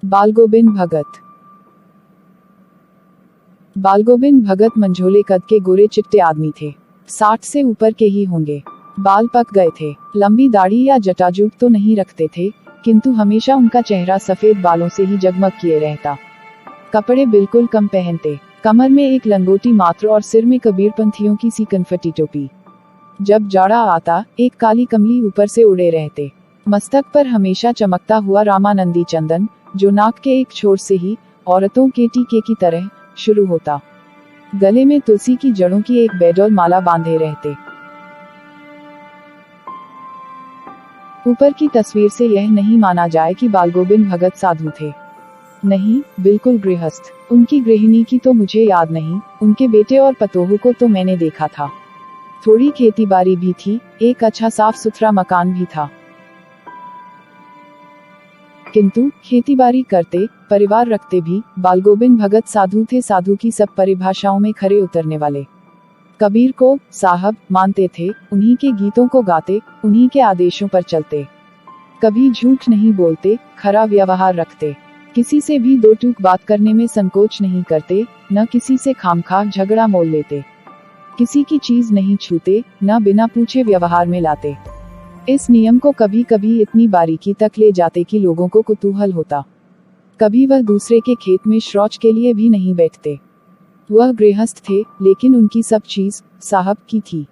बालगोबिंद भगत। बालगोबिंद भगत मंझोले कद के गोरे चिट्टे आदमी थे। 60 से ऊपर के ही होंगे। बाल पक गए थे। लंबी दाढ़ी या जटाजूट तो नहीं रखते थे, किंतु हमेशा उनका चेहरा सफेद बालों से ही जगमग किए रहता। कपड़े बिल्कुल कम पहनते। कमर में एक लंगोटी मात्र और सिर में कबीरपंथियों की सी कनफटी टोपी। जब जाड़ा आता, एक काली कमली ऊपर से उड़े रहते। मस्तक पर हमेशा चमकता हुआ रामानंदी चंदन, जो नाक के एक छोर से ही औरतों के टीके की तरह शुरू होता। गले में तुलसी की जड़ों की एक बेडोल माला बांधे रहते। ऊपर की तस्वीर से यह नहीं माना जाए कि बालगोबिंद भगत साधु थे। नहीं, बिल्कुल गृहस्थ। उनकी गृहिणी की तो मुझे याद नहीं, उनके बेटे और पतोहू को तो मैंने देखा था। थोड़ी खेती बाड़ी भी थी, एक अच्छा साफ सुथरा मकान भी था। किंतु खेतीबाड़ी करते, परिवार रखते भी बालगोबिंद भगत साधु थे। साधु की सब परिभाषाओं में खरे उतरने वाले। कबीर को साहब मानते थे, उन्हीं के गीतों को गाते, उन्हीं के आदेशों पर चलते। कभी झूठ नहीं बोलते, खरा व्यवहार रखते। किसी से भी दो टूक बात करने में संकोच नहीं करते, न किसी से खामखा झगड़ा मोल लेते। किसी की चीज नहीं छूते, न बिना पूछे व्यवहार में लाते। इस नियम को कभी कभी इतनी बारीकी तक ले जाते कि लोगों को कुतूहल होता। कभी वह दूसरे के खेत में शौच के लिए भी नहीं बैठते। वह गृहस्थ थे, लेकिन उनकी सब चीज साहब की थी।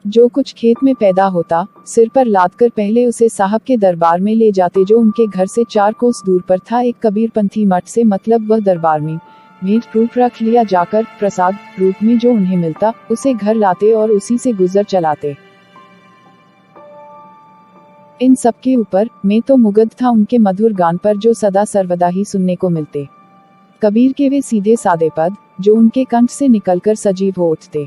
जो कुछ खेत में पैदा होता, सिर पर लादकर पहले उसे साहब के दरबार में ले जाते, जो उनके घर से 4 कोस दूर पर था। एक कबीरपंथी मठ से मतलब वह दरबार में भेंट रूप रख लिया जाकर, प्रसाद रूप में जो उन्हें मिलता, उसे घर लाते और उसी से गुजर चलाते। इन सब के ऊपर मैं तो मुग्ध था उनके मधुर गान पर, जो सदा सर्वदा ही सुनने को मिलते। कबीर के वे सीधे सादे पद, जो उनके कंठ से निकलकर सजीव हो उठते।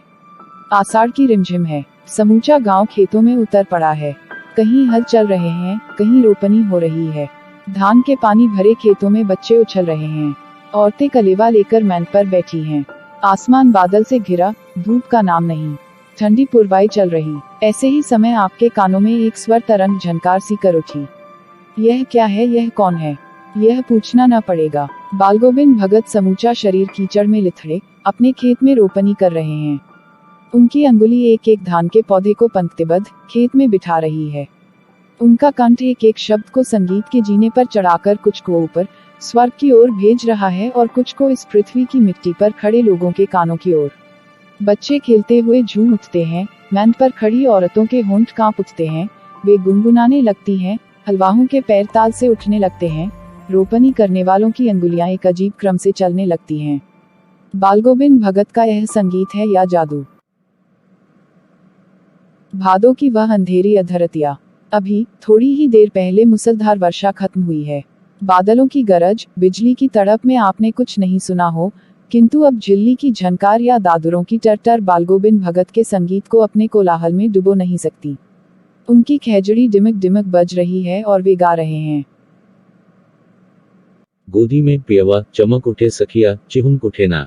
आषाढ़ की रिमझिम है। समूचा गांव खेतों में उतर पड़ा है। कहीं हल चल रहे हैं, कहीं रोपनी हो रही है। धान के पानी भरे खेतों में बच्चे उछल रहे हैं। औरतें कलेवा लेकर मैंट पर बैठी हैं। आसमान बादल से घिरा, धूप का नाम नहीं। ठंडी पुरवाई चल रही। ऐसे ही समय आपके कानों में एक स्वर तरंग झनकार सी कर उठी। यह क्या है, यह कौन है? यह पूछना न पड़ेगा। बालगोबिंद भगत समूचा शरीर कीचड़ में लिथड़े अपने खेत में रोपनी कर रहे हैं। उनकी अंगुली एक एक धान के पौधे को पंक्तिबद्ध खेत में बिठा रही है। उनका कंठ एक एक शब्द को संगीत के जीने पर चढ़ाकर कुछ को ऊपर स्वर्ग की ओर भेज रहा है और कुछ को इस पृथ्वी की मिट्टी पर खड़े लोगों के कानों की ओर। बच्चे खेलते हुए झूम उठते हैं। मैंट पर खड़ी औरतों के होंठ कांप उठते हैं। वे गुनगुनाने लगती हैं। हलवाहों के पैर ताल से उठने लगते हैं। रोपनी करने वालों की अंगुलियां एक अजीब क्रम से चलने लगती हैं। बालगोबिंद भगत का यह संगीत है या जादू? भादों की वह अंधेरी अधरतिया। अभी थोड़ी ही देर पहले मुसलधार वर्षा खत्म हुई है। बादलों की गरज, बिजली की तड़प में आपने कुछ नहीं सुना हो, किंतु अब झिल्ली की झनकार या दादुरों की टरटर बालगोबिंद भगत के संगीत को अपने कोलाहल में डुबो नहीं सकती। उनकी खैजड़ी डिमक डिमक बज रही है और वे गा रहे हैं। गोदी में पियवा, चमक उठे सखिया, चिहुक उठे ना।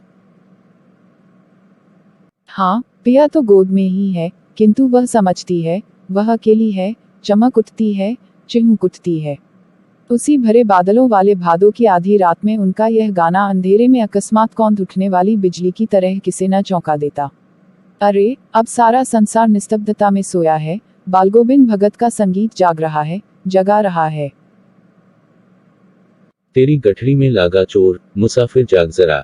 हाँ, पिया तो गोद में ही है, किंतु वह समझती है, वह अकेली है। चमक उठती है, चिहुक उठती है। उसी भरे बादलों वाले भादों की आधी रात में उनका यह गाना अंधेरे में अकस्मात कौंध उठने वाली बिजली की तरह किसे न चौंका देता। अरे, अब सारा संसार निस्तब्धता में सोया है। बालगोबिंद भगत का संगीत जाग रहा है, जगा रहा है। तेरी गठरी में लागा चोर, मुसाफिर जाग जरा।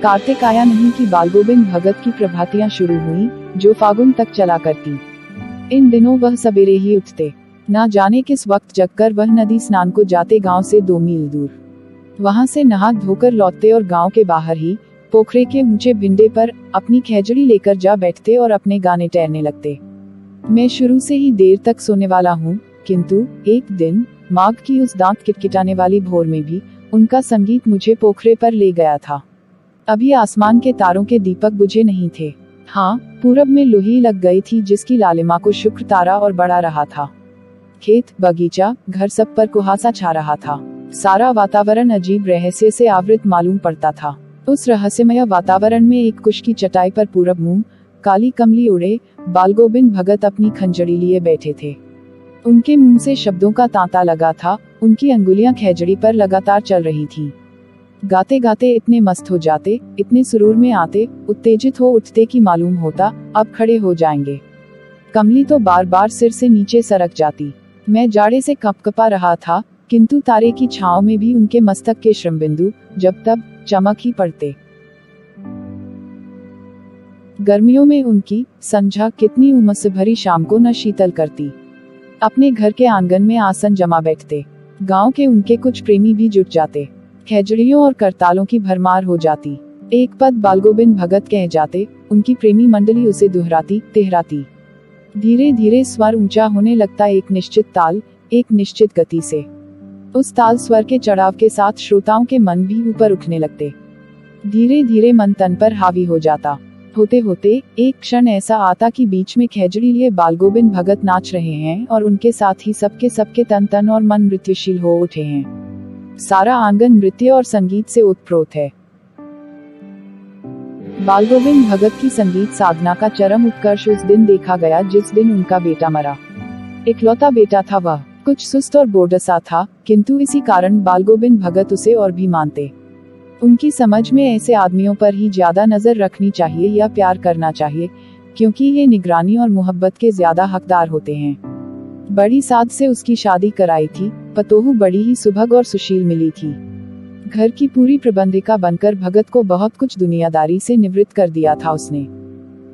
कार्तिक आया नहीं कि बालगोबिंद भगत की प्रभातियां शुरू हुई, जो फागुन तक चला करती। इन दिनों वह सवेरे ही उठते। ना जाने किस वक्त जगकर वह नदी स्नान को जाते गांव से 2 मील दूर। वहां से नहा धोकर लौटते और गांव के बाहर ही पोखरे के ऊंचे बिंडे पर अपनी खैजड़ी लेकर जा बैठते और अपने गाने टहरने लगते। मैं शुरू से ही देर तक सोने वाला हूँ, किंतु एक दिन माघ की उस दांत किटकिटाने वाली भोर में भी उनका संगीत मुझे पोखरे पर ले गया था। अभी आसमान के तारों के दीपक बुझे नहीं थे। हाँ, पूरब में लोही लग गई थी, जिसकी लालिमा को शुक्र तारा और बढ़ा रहा था। खेत, बगीचा, घर सब पर कुहासा छा रहा था। सारा वातावरण अजीब रहस्य से आवृत मालूम पड़ता था। उस रहस्यमय वातावरण में एक कुश की चटाई पर पूरब मुंह काली कमली उड़े बालगोबिंद भगत अपनी खंजड़ी लिए बैठे थे। उनके मुंह से शब्दों का तांता लगा था, उनकी अंगुलियां खैजड़ी पर लगातार चल रही थीं। गाते गाते इतने मस्त हो जाते, इतने सुरूर में आते, उत्तेजित हो उठते कि मालूम होता अब खड़े हो जाएंगे। कमली तो बार बार सिर से नीचे सरक जाती। मैं जाड़े से कपकपा रहा था, किंतु तारे की छांव में भी उनके मस्तक के श्रमबिंदु जब तब चमक ही पड़ते। गर्मियों में उनकी संझा कितनी उमस भरी शाम को न शीतल करती। अपने घर के आंगन में आसन जमा बैठते। गांव के उनके कुछ प्रेमी भी जुट जाते। खैजड़ियों और करतालों की भरमार हो जाती। एक पद बालगोविंद भगत कह जाते, उनकी प्रेमी मंडली उसे दुहराती तिहराती। धीरे धीरे स्वर ऊंचा होने लगता, एक निश्चित ताल, एक निश्चित गति से। उस ताल स्वर के चढ़ाव के साथ श्रोताओं के मन भी ऊपर उठने लगते। धीरे धीरे मन तन पर हावी हो जाता। होते होते एक क्षण ऐसा आता कि बीच में खैजड़ी लिए बालगोविंद भगत नाच रहे हैं और उनके साथ ही सबके तन तन और मन नृत्यशील हो उठे हैं। सारा आंगन नृत्य और संगीत से ओतप्रोत है। बालगोविंद भगत की संगीत साधना का चरम उत्कर्ष उस दिन देखा गया जिस दिन उनका बेटा मरा। इकलौता बेटा था वह, कुछ सुस्त और बोडसा था, किंतु इसी कारण बालगोविंद भगत उसे और भी मानते। उनकी समझ में ऐसे आदमियों पर ही ज्यादा नजर रखनी चाहिए या प्यार करना चाहिए, क्योंकि ये निगरानी और मोहब्बत के ज्यादा हकदार होते हैं। बड़ी साध से उसकी शादी कराई थी। पतोहू बड़ी ही सुभग और सुशील मिली थी। घर की पूरी प्रबंधिका बनकर भगत को बहुत कुछ दुनियादारी से निवृत्त कर दिया था उसने।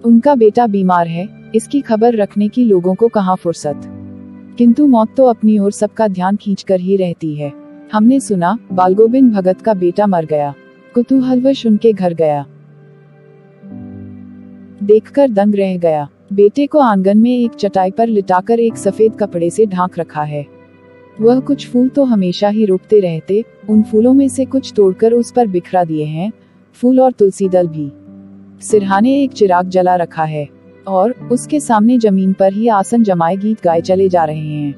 उनका बेटा बीमार है, इसकी खबर रखने की लोगों को कहाँ फुर्सत। किंतु मौत तो अपनी ओर सबका ध्यान खींचकर ही रहती है। हमने सुना बालगोविंद भगत का बेटा मर गया। कुतूहलवश उनके घर गया, देखकर दंग रह गया। बेटे को आंगन में एक चटाई पर लिटाकर एक सफेद कपड़े से ढांक रखा है। वह कुछ फूल तो हमेशा ही रोपते रहते, उन फूलों में से कुछ तोड़कर उस पर बिखरा दिए हैं, फूल और तुलसी दल भी। सिरहाने एक चिराग जला रखा है और उसके सामने जमीन पर ही आसन जमाए गीत गाए चले जा रहे हैं।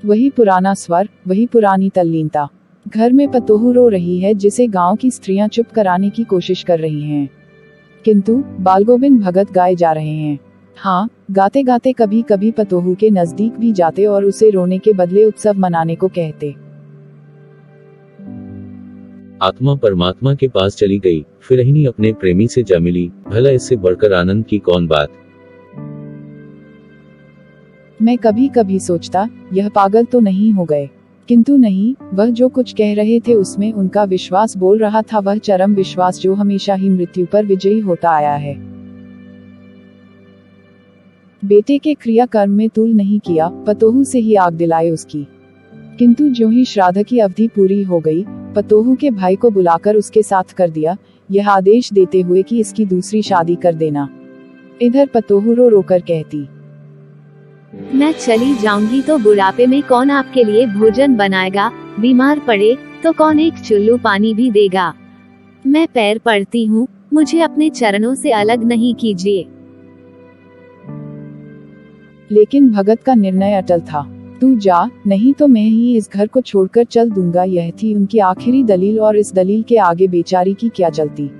वही पुराना स्वर, वही पुरानी तल्लीनता। घर में पतोहू रो रही है जिसे गांव की स्त्रियां चुप कराने की कोशिश कर रही हैं, किंतु बालगोविंद भगत गाए जा रहे हैं। हाँ, गाते गाते कभी कभी पतोहू के नजदीक भी जाते और उसे रोने के बदले उत्सव मनाने को कहते। आत्मा परमात्मा के पास चली गई, फिरहिनी अपने प्रेमी से जा मिली, भला इससे बढ़कर आनंद की कौन बात। मैं कभी कभी सोचता यह पागल तो नहीं हो गए, किंतु नहीं, वह जो कुछ कह रहे थे उसमें उनका विश्वास बोल रहा था, वह चरम विश्वास जो हमेशा ही मृत्यु पर विजयी होता आया है। बेटे के क्रियाकर्म में तूल नहीं किया, पतोहू से ही आग दिलाई उसकी। किंतु जो ही श्राद्ध की अवधि पूरी हो गई, पतोहू के भाई को बुलाकर उसके साथ कर दिया, यह आदेश देते हुए कि इसकी दूसरी शादी कर देना। इधर पतोहू रो रोकर कहती, मैं चली जाऊंगी तो बुढ़ापे में कौन आपके लिए भोजन बनाएगा, बीमार पड़े तो कौन एक चुल्लू पानी भी देगा। मैं पैर पड़ती हूँ, मुझे अपने चरणों से अलग नहीं कीजिए। लेकिन भगत का निर्णय अटल था। तू जा, नहीं तो मैं ही इस घर को छोड़कर चल दूंगा। यह थी उनकी आखिरी दलील और इस दलील के आगे बेचारी की क्या चलती।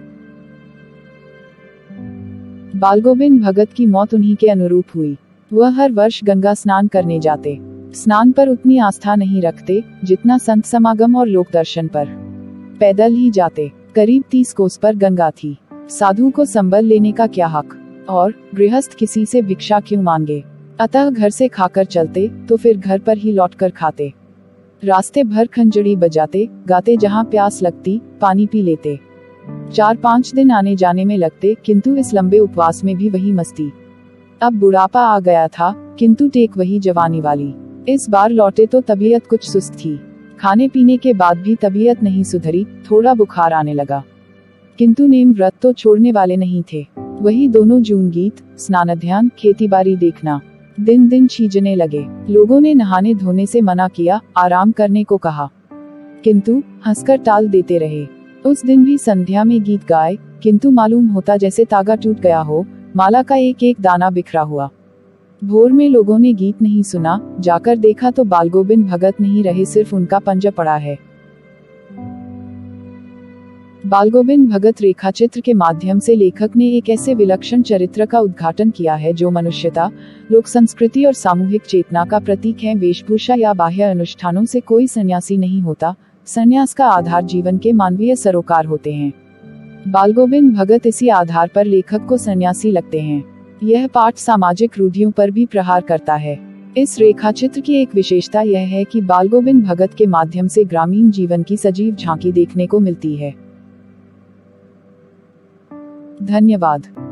बालगोविंद भगत की मौत उन्हीं के अनुरूप हुई। वह हर वर्ष गंगा स्नान करने जाते। स्नान पर उतनी आस्था नहीं रखते जितना संत समागम और लोक दर्शन पर। पैदल ही जाते। करीब 30 कोस पर गंगा थी। साधु को संबल लेने का क्या हक, और गृहस्थ किसी से भिक्षा क्यों मांगे। अतः घर से खाकर चलते तो फिर घर पर ही लौटकर खाते। रास्ते भर खंजड़ी बजाते, गाते, जहाँ प्यास लगती पानी पी लेते। 4-5 दिन आने जाने में लगते, किंतु इस लंबे उपवास में भी वही मस्ती। अब बुढ़ापा आ गया था, किंतु टेक वही जवानी वाली। इस बार लौटे तो तबीयत कुछ सुस्त थी। खाने पीने के बाद भी तबीयत नहीं सुधरी, थोड़ा बुखार आने लगा। किंतु नेम व्रत तो छोड़ने वाले नहीं थे। वही दोनों जून गीत, स्नान ध्यान, खेतीबाड़ी देखना। दिन दिन छीजने लगे। लोगों ने नहाने धोने से मना किया, आराम करने को कहा, किंतु हंसकर टाल देते रहे। उस दिन भी संध्या में गीत गाए, किंतु मालूम होता जैसे तागा टूट गया हो, माला का एक एक दाना बिखरा हुआ। भोर में लोगों ने गीत नहीं सुना, जाकर देखा तो बालगोविंद भगत नहीं रहे, सिर्फ उनका पंजा पड़ा है। बालगोविंद भगत रेखाचित्र के माध्यम से लेखक ने एक ऐसे विलक्षण चरित्र का उद्घाटन किया है जो मनुष्यता, लोक संस्कृति और सामूहिक चेतना का प्रतीक है। वेशभूषा या बाह्य अनुष्ठानों से कोई सन्यासी नहीं होता, संन्यास का आधार जीवन के मानवीय सरोकार होते हैं। बालगोविंद भगत इसी आधार पर लेखक को सन्यासी लगते हैं। यह पाठ सामाजिक रूढ़ियों पर भी प्रहार करता है। इस रेखाचित्र की एक विशेषता यह है कि बालगोविंद भगत के माध्यम से ग्रामीण जीवन की सजीव झांकी देखने को मिलती है। धन्यवाद।